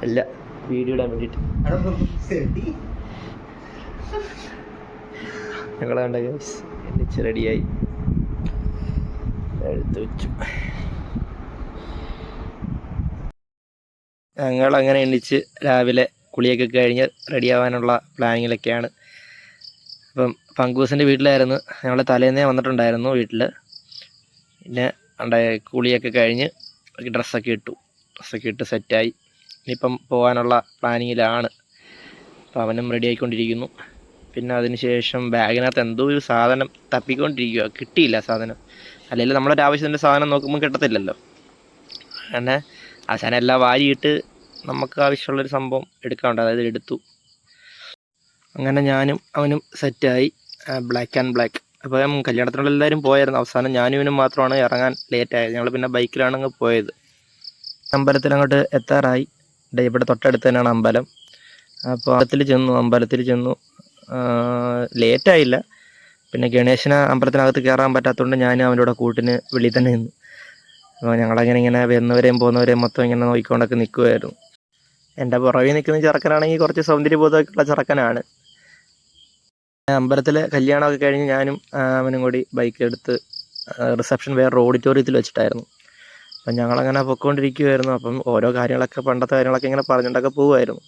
അല്ല, വീഡിയോ ഇടാൻ വേണ്ടിയിട്ട് ഞങ്ങളാണ്ട് എണ്ണിച്ച് റെഡിയായി എടുത്ത് വെച്ചു. ഞങ്ങളങ്ങനെ എണ്ണിച്ച് രാവിലെ കുളിയൊക്കെ കഴിഞ്ഞ് റെഡിയാവാനുള്ള പ്ലാനിങ്ങിലൊക്കെയാണ്. അപ്പം പങ്കൂസിൻ്റെ വീട്ടിലായിരുന്നു. ഞങ്ങൾ തലേന്നേ വന്നിട്ടുണ്ടായിരുന്നു വീട്ടിൽ. പിന്നെ കുളിയൊക്കെ കഴിഞ്ഞ് ഡ്രസ്സൊക്കെ ഇട്ട് സെറ്റായി. ഇനിയിപ്പം പോകാനുള്ള പ്ലാനിങ്ങിലാണ്. അപ്പം അവനും റെഡി ആയിക്കൊണ്ടിരിക്കുന്നു. പിന്നെ അതിന് ശേഷം ബാഗിനകത്ത് എന്തോ ഒരു സാധനം തപ്പിക്കൊണ്ടിരിക്കുക, കിട്ടിയില്ല സാധനം. അല്ലെങ്കിൽ നമ്മളൊരു ആവശ്യത്തിൻ്റെ സാധനം നോക്കുമ്പോൾ കിട്ടത്തില്ലല്ലോ. അങ്ങനെ അവസാനം എല്ലാം വാരിയിട്ട് നമുക്ക് ആവശ്യമുള്ളൊരു സംഭവം എടുക്കാനുണ്ട്, അതായത് എടുത്തു. അങ്ങനെ ഞാനും അവനും സെറ്റായി, ബ്ലാക്ക് ആൻഡ് ബ്ലാക്ക്. അപ്പം കല്യാണത്തിനുള്ള എല്ലാവരും പോയായിരുന്നു. അവസാനം ഞാനും ഇവനും മാത്രമാണ് ഇറങ്ങാൻ ലേറ്റായത്. ഞങ്ങൾ പിന്നെ ബൈക്കിലാണങ്ങ് പോയത്. അമ്പലത്തിലങ്ങോട്ട് എത്താറായി. ഇവിടെ തൊട്ടടുത്ത് തന്നെയാണ് അമ്പലം. അപ്പോൾ അമ്പലത്തിൽ ചെന്നു. ലേറ്റായില്ല. പിന്നെ ഗണേശനെ അമ്പലത്തിനകത്ത് കയറാൻ പറ്റാത്തതുകൊണ്ട് ഞാനും അവൻ്റെ കൂടെ കൂട്ടിന് വെളിയിൽ തന്നെ നിന്നു. അപ്പോൾ ഞങ്ങളങ്ങനെ ഇങ്ങനെ വരുന്നവരെയും പോകുന്നവരെയും മൊത്തം ഇങ്ങനെ നോക്കിക്കൊണ്ടൊക്കെ നിൽക്കുമായിരുന്നു. എൻ്റെ പുറകെ നിൽക്കുന്ന ചെറുക്കനാണെങ്കിൽ കുറച്ച് സൗന്ദര്യബോധമൊക്കെയുള്ള ചെറുക്കനാണ്. അമ്പലത്തിലെ കല്യാണമൊക്കെ കഴിഞ്ഞ് ഞാനും അവനും കൂടി ബൈക്ക് എടുത്ത് റിസപ്ഷൻ വേറൊരു ഓഡിറ്റോറിയത്തിൽ വെച്ചിട്ടായിരുന്നു. അപ്പം ഞങ്ങളങ്ങനെ പൊയ്ക്കൊണ്ടിരിക്കുമായിരുന്നു. അപ്പം ഓരോ കാര്യങ്ങളൊക്കെ, പണ്ടത്തെ കാര്യങ്ങളൊക്കെ ഇങ്ങനെ പറഞ്ഞിട്ടൊക്കെ പോകുമായിരുന്നു.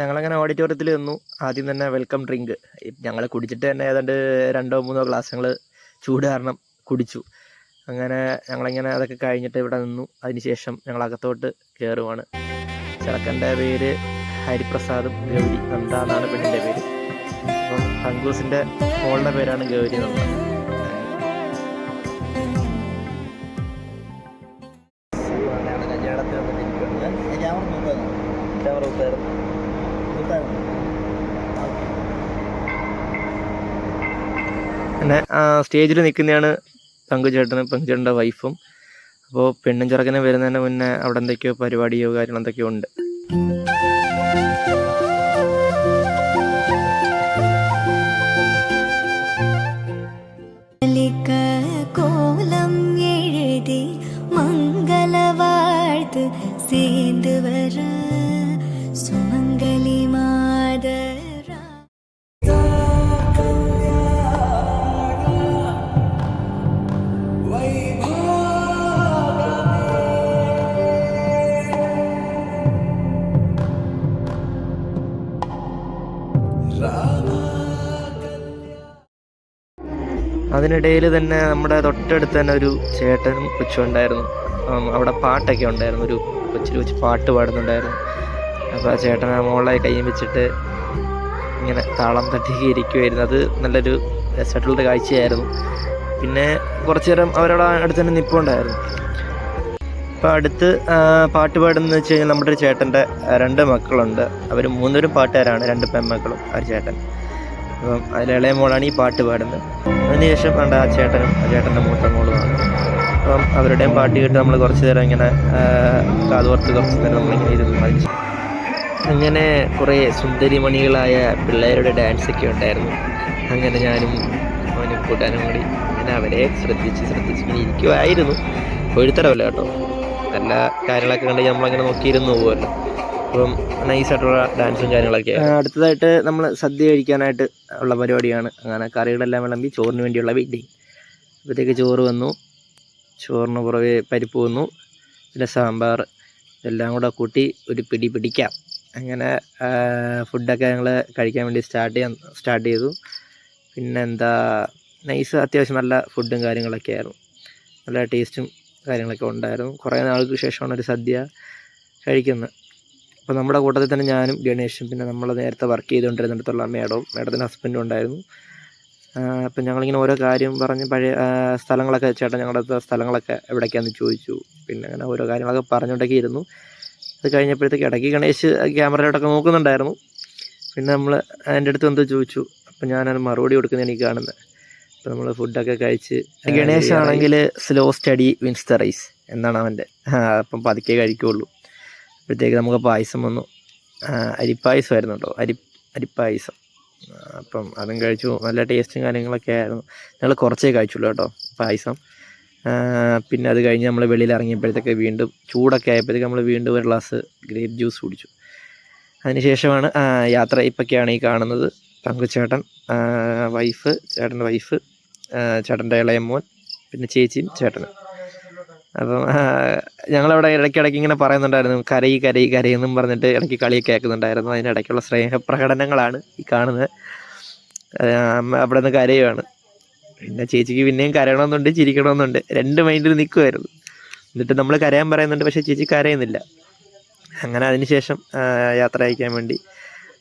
ഞങ്ങളങ്ങനെ ഓഡിറ്റോറിയത്തിൽ നിന്നു. ആദ്യം തന്നെ വെൽക്കം ഡ്രിങ്ക് ഞങ്ങൾ കുടിച്ചിട്ട് തന്നെ ഏതാണ്ട് 2-3 ഗ്ലാസ് ഞങ്ങൾ ചൂട് കാരണം കുടിച്ചു. അങ്ങനെ ഞങ്ങളിങ്ങനെ അതൊക്കെ കഴിഞ്ഞിട്ട് ഇവിടെ നിന്നു. അതിനുശേഷം ഞങ്ങൾ അകത്തോട്ട് കയറുവാണ്. ചെറുക്കൻ്റെ പേര് ഹരിപ്രസാദും ഗൗരി നന്ദ എന്നാണ് പെണ്ണിൻ്റെ പേര്. അപ്പം പങ്കൂസിൻ്റെ മോളുടെ പേരാണ് ഗൗരി നന്ദ. കല്യാണത്തിൽ പിന്നെ സ്റ്റേജിൽ നിൽക്കുന്നതാണ് പങ്കുചേട്ടൻ്റെ വൈഫും. അപ്പോൾ പെണ്ണും ചെറുക്കനെ വരുന്നതിന് മുന്നേ അവിടെ എന്തൊക്കെയോ പരിപാടിയോ കാര്യങ്ങൾ എന്തൊക്കെയോ ഉണ്ട്. கோலம் எழுதி மங்கள வாழ்த்து சேர்ந்து வர சுமங்கலி மாதரா. അതിനിടയിൽ തന്നെ നമ്മുടെ തൊട്ടടുത്ത് തന്നെ ഒരു ചേട്ടനും കൊച്ചും ഉണ്ടായിരുന്നു. അവിടെ പാട്ടൊക്കെ ഉണ്ടായിരുന്നു. ഒരു കൊച്ചു പാട്ട് പാടുന്നുണ്ടായിരുന്നു. അപ്പോൾ ആ ചേട്ടൻ ആ മോളെ കയ്യും വെച്ചിട്ട് ഇങ്ങനെ താളം തട്ടിയൊക്കെ ഇരിക്കുമായിരുന്നു. അത് നല്ലൊരു രസമായിട്ടുള്ളൊരു കാഴ്ചയായിരുന്നു. പിന്നെ കുറച്ച് നേരം അവരുടെ അടുത്ത് തന്നെ നിൽപ്പുണ്ടായിരുന്നു. അപ്പോൾ അടുത്ത് പാട്ട് പാടുന്നതെന്ന് വെച്ച് കഴിഞ്ഞാൽ നമ്മുടെ ഒരു ചേട്ടൻ്റെ 2 മക്കളുണ്ട്. അവർ 3 പേരും പാട്ടുകാരാണ്, 2 പെൺമക്കളും ഒരു ചേട്ടൻ. അപ്പം അതിലിളയ മോളാണ് ഈ പാട്ട് പാടുന്നത്. അതിനുശേഷം കണ്ട ആ ചേട്ടൻ്റെ മൂത്ത മോളുമാണ്. അപ്പം അവരുടെയും പാട്ട് കേട്ട് നമ്മൾ കുറച്ച് നേരം ഇങ്ങനെ കാതോർത്ത് കുറച്ച് നേരം നമ്മളിങ്ങനെ ഇരുന്നു. അങ്ങനെ കുറേ സുന്ദരിമണികളായ പിള്ളേരുടെ ഡാൻസൊക്കെ ഉണ്ടായിരുന്നു. അങ്ങനെ ഞാനും അവനും കൂട്ടാനും കൂടി അങ്ങനെ അവരെ ശ്രദ്ധിച്ച് ഇങ്ങനെ ഇരിക്കുമായിരുന്നു. പൊഴുത്തരമല്ല കേട്ടോ, നല്ല കാര്യങ്ങളൊക്കെ കണ്ട് നമ്മളങ്ങനെ നോക്കിയിരുന്നു പോകുമല്ലോ. അപ്പം നൈസായിട്ടുള്ള ഡാൻസും കാര്യങ്ങളൊക്കെ. അടുത്തതായിട്ട് നമ്മൾ സദ്യ കഴിക്കാനായിട്ട് ഉള്ള പരിപാടിയാണ്. അങ്ങനെ കറികളെല്ലാം വിളമ്പി ചോറിന് വേണ്ടിയുള്ള വെയിറ്റിംഗ്. അപ്പോഴത്തേക്ക് ചോറ് വന്നു. ചോറിന് പുറകെ പരിപ്പ് വന്നു, പിന്നെ സാമ്പാർ, ഇതെല്ലാം കൂടെ കൂട്ടി ഒരു പിടിക്കാം. അങ്ങനെ ഫുഡൊക്കെ ഞങ്ങൾ കഴിക്കാൻ വേണ്ടി സ്റ്റാർട്ട് ചെയ്തു. പിന്നെന്താ, നൈസ് അത്യാവശ്യം നല്ല ഫുഡും കാര്യങ്ങളൊക്കെ ആയിരുന്നു. നല്ല ടേസ്റ്റും കാര്യങ്ങളൊക്കെ ഉണ്ടായിരുന്നു. കുറേ നാൾക്ക് ശേഷമാണ് ഒരു സദ്യ കഴിക്കുന്നത്. അപ്പോൾ നമ്മുടെ കൂട്ടത്തിൽ തന്നെ ഞാനും ഗണേഷും, പിന്നെ നമ്മൾ നേരത്തെ വർക്ക് ചെയ്തുകൊണ്ടിരുന്നിടത്തുള്ള മേഡത്തിൻ്റെ ഹസ്ബൻഡും ഉണ്ടായിരുന്നു. അപ്പം ഞങ്ങളിങ്ങനെ ഓരോ കാര്യം പറഞ്ഞ് പഴയ സ്ഥലങ്ങളൊക്കെ, ചേട്ടൻ ഞങ്ങളുടെ സ്ഥലങ്ങളൊക്കെ എവിടേക്കാണെന്ന് ചോദിച്ചു. പിന്നെ അങ്ങനെ ഓരോ കാര്യങ്ങളൊക്കെ പറഞ്ഞുകൊണ്ടൊക്കെ ഇരുന്നു. അത് കഴിഞ്ഞപ്പോഴത്തേക്ക് ഇടയ്ക്ക് ഗണേഷ് ക്യാമറയിലോട്ടൊക്കെ നോക്കുന്നുണ്ടായിരുന്നു. പിന്നെ നമ്മൾ എൻ്റെ അടുത്ത് എന്തോ ചോദിച്ചു. അപ്പം ഞാനത് മറുപടി കൊടുക്കുന്നത് എനിക്ക് കാണുന്നത്. അപ്പോൾ നമ്മൾ ഫുഡൊക്കെ കഴിച്ച്, ഗണേഷ് ആണെങ്കിൽ slow study wins the race എന്നാണ് അവൻ്റെ. അപ്പം പതുക്കെ കഴിക്കുകയുള്ളൂ. അപ്പോഴത്തേക്ക് നമുക്ക് പായസം വന്നു. അരിപ്പായസമായിരുന്നു കേട്ടോ, അരിപ്പായസം. അപ്പം അതും കഴിച്ചു. നല്ല ടേസ്റ്റും കാര്യങ്ങളൊക്കെ ആയിരുന്നു. ഞങ്ങൾ കുറച്ചേ കഴിച്ചുള്ളൂ കേട്ടോ പായസം. പിന്നെ അത് കഴിഞ്ഞ് നമ്മൾ വെളിയിൽ ഇറങ്ങിയപ്പോഴത്തേക്ക് വീണ്ടും ചൂടൊക്കെ ആയപ്പോഴത്തേക്ക് നമ്മൾ വീണ്ടും ഒരു ഗ്ലാസ് ഗ്രേപ്പ് ജ്യൂസ് കുടിച്ചു. അതിനുശേഷമാണ് യാത്ര. ഇപ്പൊക്കെയാണ് ഈ കാണുന്നത് പങ്കുച്ചേട്ടൻ, വൈഫ്, ചേട്ടൻ്റെ വൈഫ്, ചേട്ടൻ്റെ ഇളയ മോൻ, പിന്നെ ചേച്ചിയും ചേട്ടനും. അപ്പം ഞങ്ങളവിടെ ഇടയ്ക്കിടയ്ക്ക് ഇങ്ങനെ പറയുന്നുണ്ടായിരുന്നു കരയെന്നും പറഞ്ഞിട്ട് ഇടയ്ക്ക് കളിയൊക്കെ ആക്കുന്നുണ്ടായിരുന്നു. അതിനിടയ്ക്കുള്ള സ്നേഹപ്രകടനങ്ങളാണ് ഈ കാണുന്നത്. അവിടെ നിന്ന് കരയുവാണ്. പിന്നെ ചേച്ചിക്ക് പിന്നെയും കരയണമെന്നുണ്ട് ചിരിക്കണമെന്നുണ്ട്, രണ്ട് മൈൻഡിൽ നിൽക്കുമായിരുന്നു. എന്നിട്ട് നമ്മൾ കരയാൻ പറയുന്നുണ്ട്, പക്ഷേ ചേച്ചി കരയുന്നില്ല. അങ്ങനെ അതിനുശേഷം യാത്ര അയക്കാൻ വേണ്ടി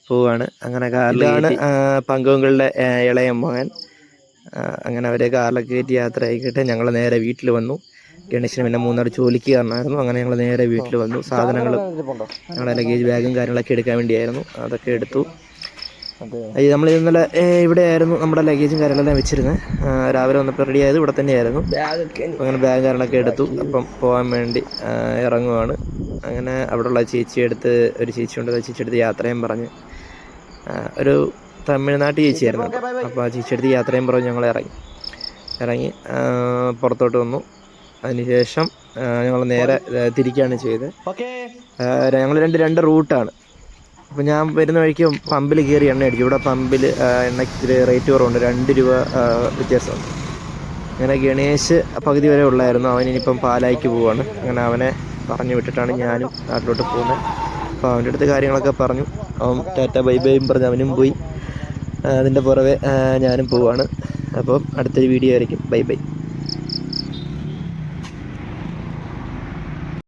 പോവുകയാണ്. അങ്ങനെ കാറിലാണ് പങ്കുകളുടെ ഇളയ മകൻ. അങ്ങനെ അവരെ കാറിലൊക്കെ കയറ്റി യാത്ര ആയിക്കിട്ട് ഞങ്ങൾ നേരെ വീട്ടിൽ വന്നു. ഗണേശന് പിന്നെ 3 നാൾ ജോലിക്ക് കാരണമായിരുന്നു. അങ്ങനെ ഞങ്ങൾ നേരെ വീട്ടിൽ വന്നു. സാധനങ്ങൾ ഞങ്ങളുടെ ലഗേജ് ബാഗും കാര്യങ്ങളൊക്കെ എടുക്കാൻ വേണ്ടിയായിരുന്നു, അതൊക്കെ എടുത്തു. നമ്മൾ ഇന്നലെ ഇവിടെ ആയിരുന്നു നമ്മുടെ ലഗേജും കാര്യങ്ങളെല്ലാം വെച്ചിരുന്നത്. രാവിലെ വന്നപ്പോൾ റെഡി ആയത് ഇവിടെ തന്നെയായിരുന്നു. അങ്ങനെ ബാഗ് കാര്യങ്ങളൊക്കെ എടുത്തു. അപ്പം പോകാൻ വേണ്ടി ഇറങ്ങുവാണ്. അങ്ങനെ അവിടെയുള്ള ഒരു ചേച്ചിയെടുത്ത് യാത്രയും പറഞ്ഞ്, ഒരു തമിഴ്നാട്ട് ചേച്ചിയായിരുന്നു. അപ്പോൾ ആ ചേച്ചിയെടുത്ത് യാത്രയും പറഞ്ഞ് ഞങ്ങൾ ഇറങ്ങി പുറത്തോട്ട് വന്നു. അതിനുശേഷം ഞങ്ങൾ നേരെ തിരിക്കുകയാണ് ചെയ്തത്. ഞങ്ങൾ രണ്ട് റൂട്ടാണ്. അപ്പോൾ ഞാൻ വരുന്ന വഴിക്ക് പമ്പിൽ കയറി എണ്ണ അടിച്ചു. ഇവിടെ പമ്പിൽ എണ്ണയ്ക്ക് റേറ്റ് കുറവുണ്ട്, 2 രൂപ വ്യത്യാസമുണ്ട്. അങ്ങനെ ഗണേശ് പകുതി വരെ ഉള്ളായിരുന്നു, അവനിപ്പം പാലായിക്ക് പോവാണ്. അങ്ങനെ അവനെ പറഞ്ഞു വിട്ടിട്ടാണ് ഞാനും നാട്ടിലോട്ട് പോകുന്നത്. അപ്പോൾ അവൻ്റെ അടുത്ത് കാര്യങ്ങളൊക്കെ പറഞ്ഞു. അവൻ ടാറ്റ ബൈ ബൈയും പറഞ്ഞ് അവനും പോയി. അതിൻ്റെ പുറവെ ഞാനും പോവാണ്. അപ്പം അടുത്തൊരു വീഡിയോ ആയിരിക്കും. Bye bye.